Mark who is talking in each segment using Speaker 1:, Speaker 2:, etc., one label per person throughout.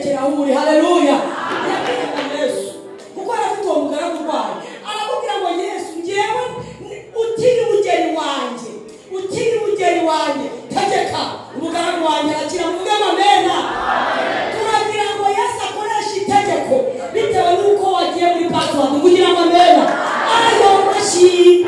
Speaker 1: rekera uri haleluya yabwiye Yesu kuko arafite uwo mugaragu wawe aramubwira ngo Yesu ngewe utiri ugeri wanjye tegeka umugaragu wanjye arakira muvuge amena turagira ngo Yesu akoresha itegeko bitewe n'uko wagiye muri password kugira ngo amena ayo mashini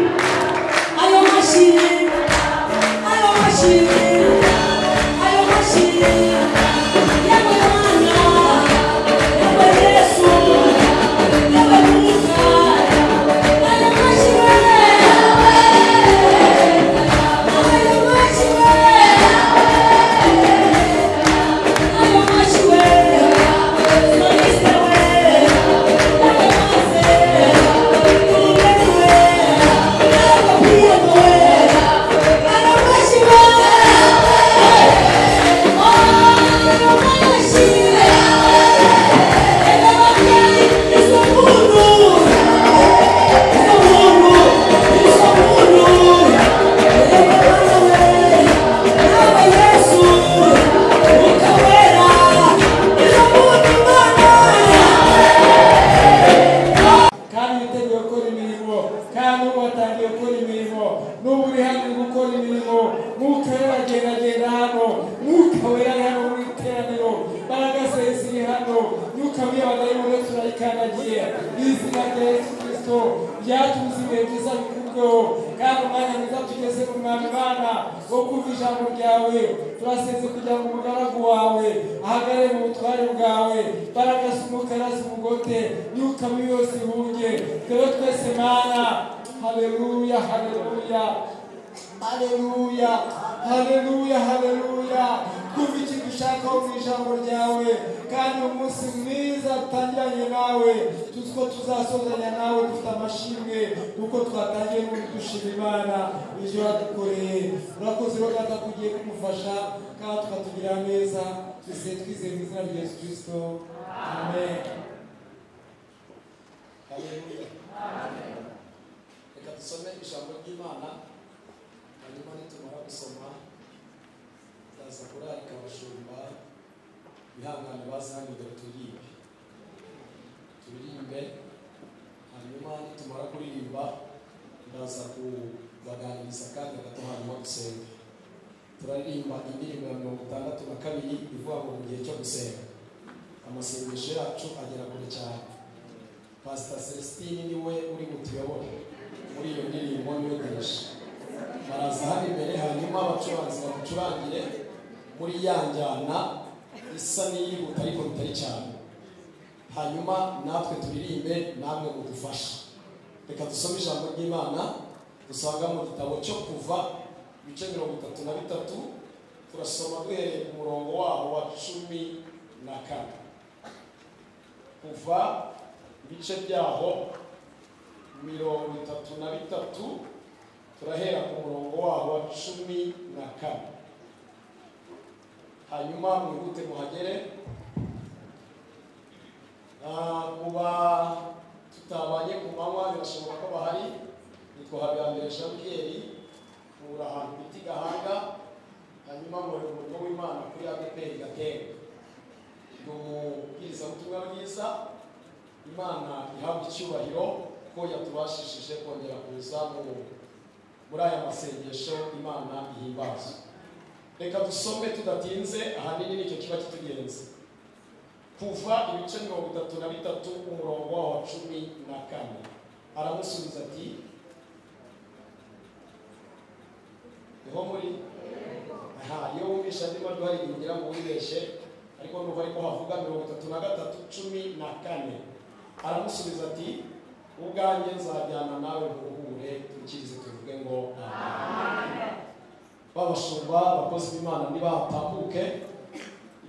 Speaker 1: turaseze kugira ngo umugaragu wawe ahagare mu butware bwawe baragasa umukarazi umugote yuka mu yose ihunge twe twese mana haleluya haleluya haleluya haleluya haleluya kumva icyo dushaka mu ijambo ryawe kandi umunsi mwiza tutangiranye nawe tutwo tuzasozanya nawe dufite amashimwe kuko twatangiye muri dushima Imana ibyo wadukoreye urakoze rogata kugiye kumufasha kandi tukatugira neza twizeye mu izina rya Yesu Kristo amen haleluya amen reka dusome ijambo ry'Imana hanyuma nitumara gusoma ndaza kurarika abashumba bihangane bazanye dore turirimbe hanyuma nitumara kuririmba ndaza kubaganiriza kandi gato hanyuma gusenga turaririmba indirimbo ya 62 ivuga ngo mu gihe cyo gusenga amasengesho yacu agera kure cyane Pastor Celestine niwe uri gutuyobora muri iyo ndirimbo niyo dirisha baraza hano imbere hanyuma abacuranzi baducurangire muri ya njyana isa n'iyihuta ariko bitari cyane hanyuma natwe turirimbe namwe mudufashe reka dusome ijambo ry'Imana dusanga mu gitabo cyo kuva ibice 33 turasoma duhereye ku murongo waho wa 14 kuva ibice byaho 33 turahera ku murongo waho wa 14 hanyuma mwihute muhagere kuba tutabanye ku manywa birashoboka ko bahari nitwa Habiyambere Jean Pierre uri ahantu biti Gahanga hanyuma muri umurimo w'Imana kuri ADPR Gatenga umubwiriza ubutumwa bwiza Imana ihabwa icyubahiro ko yatubashishije kongera kuza muri aya masengesho Imana ihimbaza reka dusome tudatinze ahanini nicyo kiba kitugenze kuva ibice 33 umurongo wa 14 aramusubiza ati eho muri iyo wumvisha ndimo duhari kugira ngo wibeshe ariko nuko ariko havuga 33:14 aramusubiza ati ubwanjye nzajyana nawe muhure tukirize tuvuge ngo amen babashumba abakozi b'Imana nibatambuke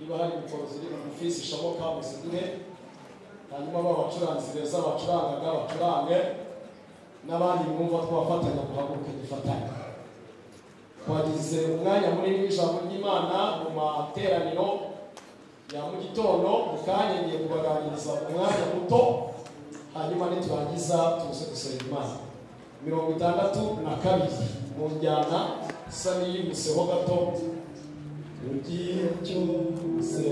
Speaker 1: niba hari mikoro ziri mu ofisi ishoboka muziduhe hanyuma babacuranzi beza bacurangaga bacurange n'abandi mwumva twafatanya guhaguruka gifatanya twagize umwanya munini w'ijambo ry'Imana mu materaniro ya mu gitondo mukanye ngiye kubaganiriza umwanya muto hanyuma niturangiza tuze gusenga Imana 62 mu njyana isa n'iyimuseho gato ugiye cyose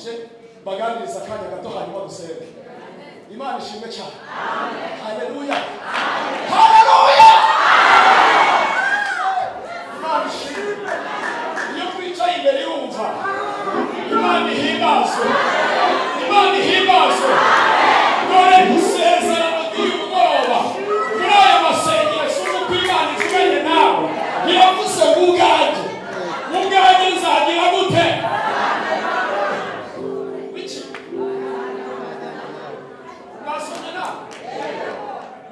Speaker 1: bahagurukije baganiriza akanya gato hanyuma dusenge. Imana ishimwe cyane. Haleluya. Haleluya. Imana ishimwe. Iyo twicaye imbere yumva Imana ihimbazwe. Imana ihimbazwe. Dore gusezerano ry'ubwoba muri aya masengesho n'uko Imana ivuganye nawe iravuze ubwanjye nzagira gute wiki nasomye nawe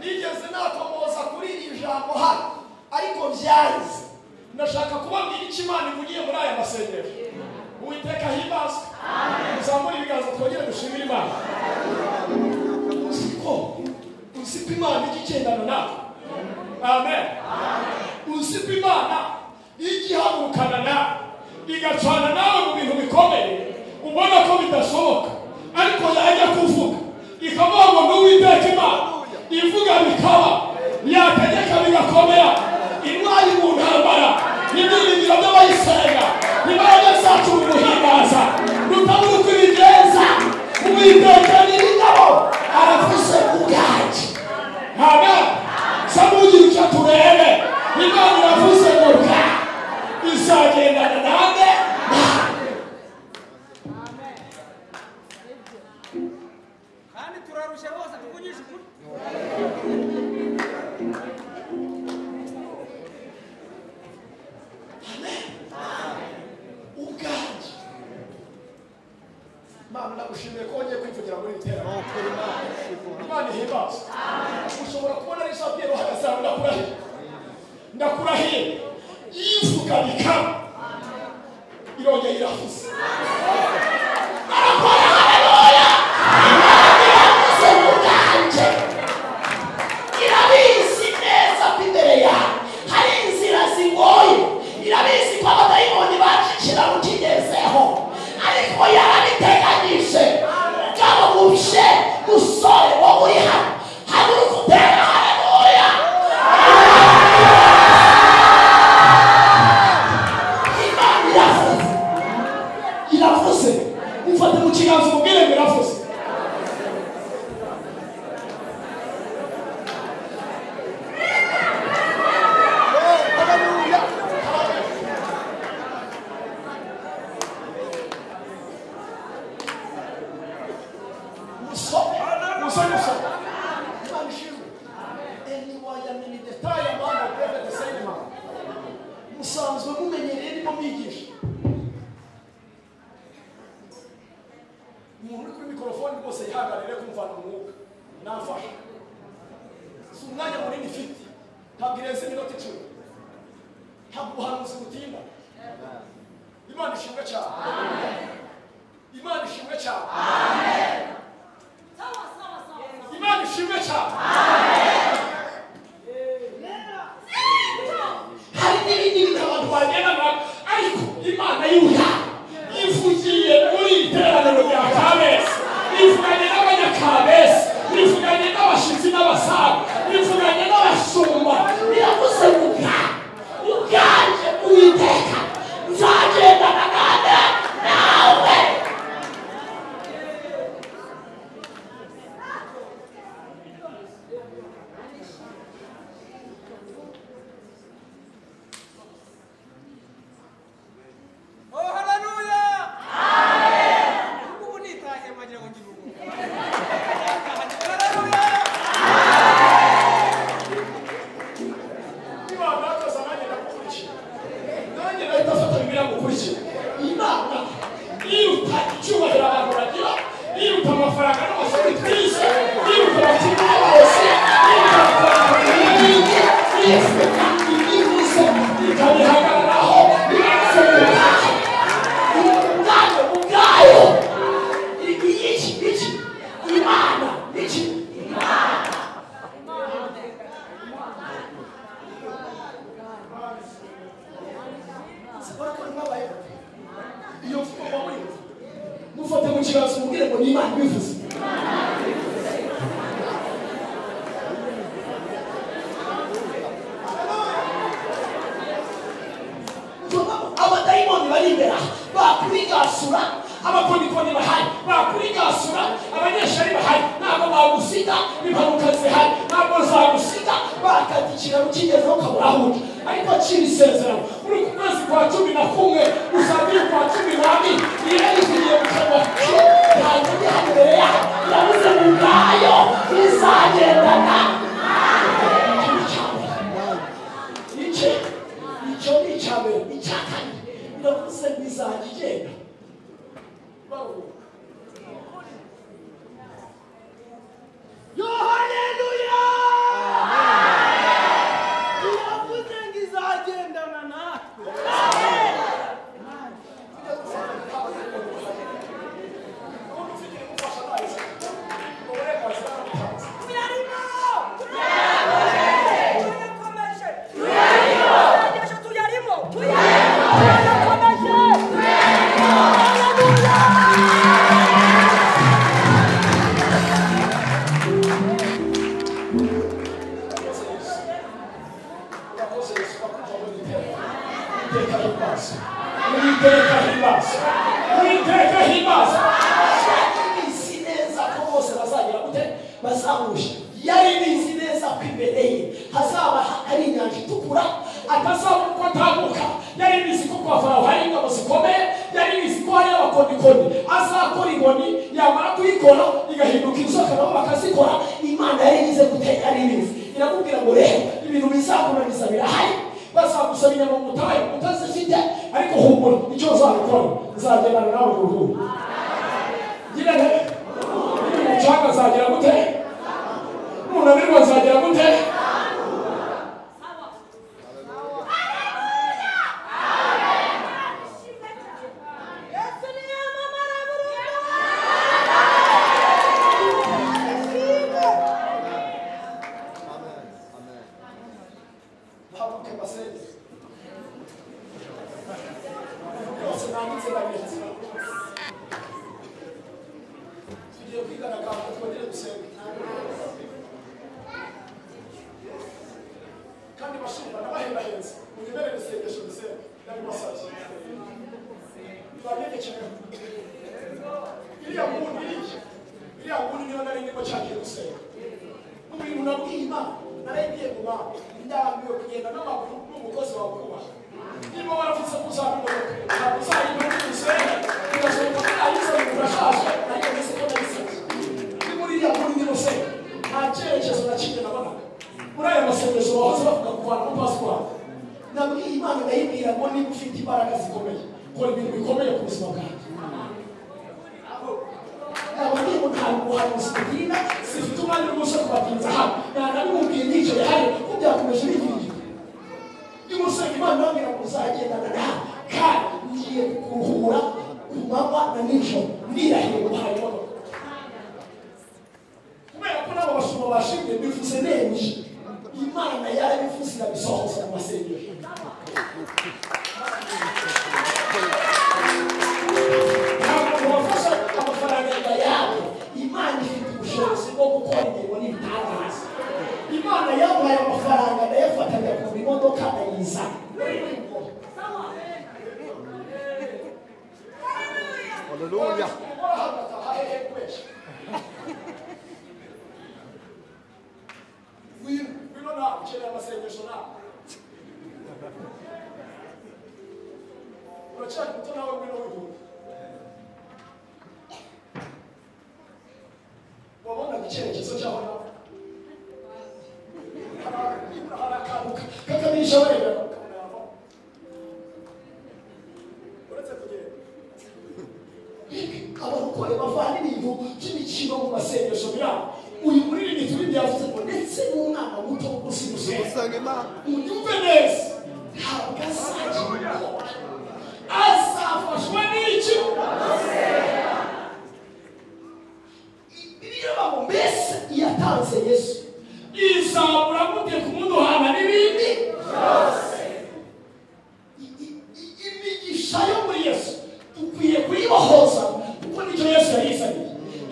Speaker 1: nigeze natomoza kuri iri jambo hano ariko byanze ndashaka kubabwira icyo Imana ivugiye muri aya masengesho. Uwiteka himbazwe. Muzamure ibiganza twongere dushimire Imana. Uziko Imana igigendana nawe. Amen. Uziko Imana igihagurukana nawe igacana nawe mu bintu bikomeye ubona ko bidashoboka ariko yajya kuvuga ikavuga ngo n'Uwiteka Imana ivuga bikaba yategeka bigakomera. Intwari mu ntambara n'ibyiringiro by'abayisenga imbaraga zacu mu guhimbaza rutabura uko ibigenza. Uwiteka nyir'ingabo aravuze ubwanjye. Amen. Samugira icyo turebe Imana iravuze ngo bwa izagendana nanjye.
Speaker 2: Kandi turarusha bose tukunyisha ukuri.
Speaker 1: Ubwanjye. Imana ndagushimiye ko wongeye kwivugira muri iri terano. Imana ihimbaza. Ushobora kubona ari Jean Pierre uhagaze aho ndakurahiye ivuga bikaba irongera iravuze. Arakora. Haleluya. Iravuze ubwanjye. Irabizi neza ko imbere yawe hari inzira zigoye. Irabizi ko abadayimoni bacicira utigezeho ariko yarabiteganyije. Mugabo mubishe musore wo muri hano haguruka utera. Haleluya. Imana iravuze. Mufate mu kiganza umubwire ngo iravuze. Musanzwe mumenyereye niba mwigisha umuntu uri kuri mikorofoni rwose yihagarire kumvana umwuka nafasha. Si umwanya munini ifite ntabwo irenze iminota 10. Ntabwo ubuhanuzi butinda. Imana ishimwe cyane. Imana ishimwe cyane. Imana ishimwe cyane. Hari n'ibindi bintu abantu bagenda ariko Imana y'uya ivugiye muri iteraniro rya Kabeza. Ivuganye n'abanyakabeza, ivuganye n'abashyitsi n'abasaza, ivuganye n'abashumba. Iravuze ngo ubwanjye Uwiteka nzagendana nawe. Mufate mu kiganza umubwire ngo ni Imana ibivuze. Abadayimoni bari imbere bakwigasura abakonikoni bahari bakurigasura abanyeshuri bahari ntabwo bagusiga impanuka zihari ntabwo zagusiga bakatikira rukigeze ukaburahuka ariko kiri isezerano muri ku kwezi kwa 11 uzabiri kwa 12 yerekeye gukaba ntabwo gihamere yaho yabuze mu bwayo izagendana icyo ni icyambere icyakane biravuze bizagenda yo haleluya
Speaker 2: yavuze ngo izagendana natwe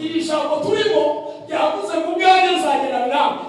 Speaker 1: iri jambo turimo yavuze mu bwanjye nzagerana nawe